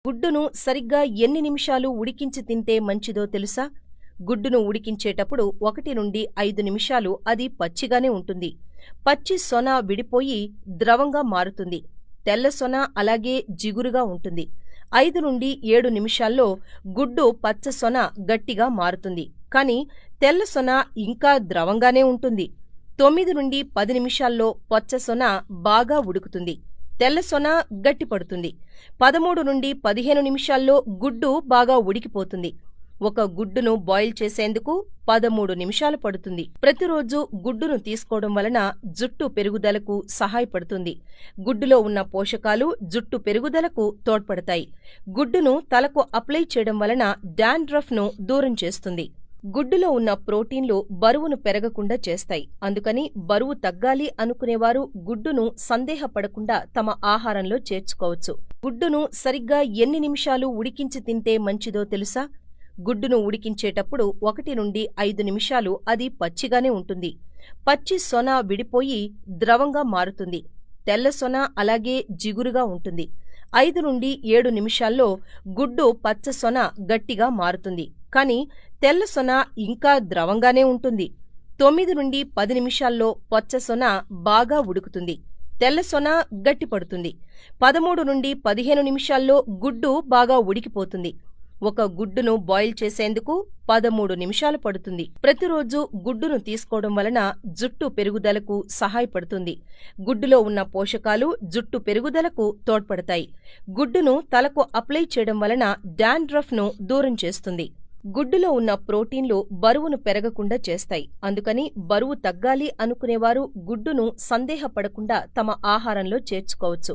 గుడ్డును సరిగ్గా ఎన్ని నిమిషాలు ఉడికించి తింటే మంచిదో తెలుసా? గుడ్డును ఉడికించేటప్పుడు 1 నుండి 5 నిమిషాలు అది పచ్చిగానే ఉంటుంది. పచ్చి సొన విడిపోయి ద్రవంగా మారుతుంది. తెల్ల సొన అలాగే జిగురుగా ఉంటుంది. 5 నుండి 7 నిమిషాల్లో గుడ్డు పచ్చ సొన గట్టిగా మారుతుంది. కానీ తెల్ల సొన ఇంకా ద్రవంగానే ఉంటుంది. 9 నుండి 10 నిమిషాల్లో పచ్చ సొన బాగా ఉడుకుతుంది. తెల్ల సొన గట్టిపడుతుంది. 13 నుండి 15 నిమిషాల్లో గుడ్డు బాగా ఉడికిపోతుంది. ఒక గుడ్డును బాయిల్ చేసేందుకు 13 నిమిషాలు పడుతుంది. ప్రతిరోజు గుడ్డును తీసుకోవడం వలన జుట్టు పెరుగుదలకు సహాయపడుతుంది. గుడ్డులో ఉన్న పోషకాలు జుట్టు పెరుగుదలకు తోడ్పడతాయి. గుడ్డును తలకు అప్లై చేయడం వలన డాండ్రఫ్ను దూరం చేస్తుంది. గుడ్డులో ఉన్న ప్రోటీన్లు బరువును పెరగకుండా చేస్తాయి. అందుకని బరువు తగ్గాలి అనుకునేవారు గుడ్డును సందేహపడకుండా తమ ఆహారంలో చేర్చుకోవచ్చు. గుడ్డును సరిగ్గా ఎన్ని నిమిషాలు ఉడికించి తింటే మంచిదో తెలుసా? గుడ్డును ఉడికించేటప్పుడు 1 నుండి 5 నిమిషాలు అది పచ్చిగానే ఉంటుంది. పచ్చి సొన విడిపోయి ద్రవంగా మారుతుంది. తెల్ల సొన అలాగే జిగురుగా ఉంటుంది. 5 నుండి 7 నిమిషాల్లో గుడ్డు పచ్చ సొన గట్టిగా మారుతుంది. కానీ తెల్ల సొన ఇంకా ద్రవంగానే ఉంటుంది. 9 నుండి 10 నిమిషాల్లో పచ్చ సొన బాగా ఉడుకుతుంది. తెల్ల సొన గట్టిపడుతుంది. 13 నుండి 15 నిమిషాల్లో గుడ్డు బాగా ఉడికిపోతుంది. ఒక గుడ్డును బాయిల్ చేసేందుకు 13 నిమిషాలు పడుతుంది. ప్రతిరోజు గుడ్డును తీసుకోవడం వలన జుట్టు పెరుగుదలకు సహాయపడుతుంది. గుడ్డులో ఉన్న పోషకాలు జుట్టు పెరుగుదలకు తోడ్పడతాయి. గుడ్డును తలకు అప్లై చేయడం వలన డాండ్రఫ్ను దూరం చేస్తుంది. గుడ్డులో ఉన్న ప్రోటీన్లు బరువును పెరగకుండా చేస్తాయి. అందుకని బరువు తగ్గాలి అనుకునేవారు గుడ్డును సందేహపడకుండా తమ ఆహారంలో చేర్చుకోవచ్చు.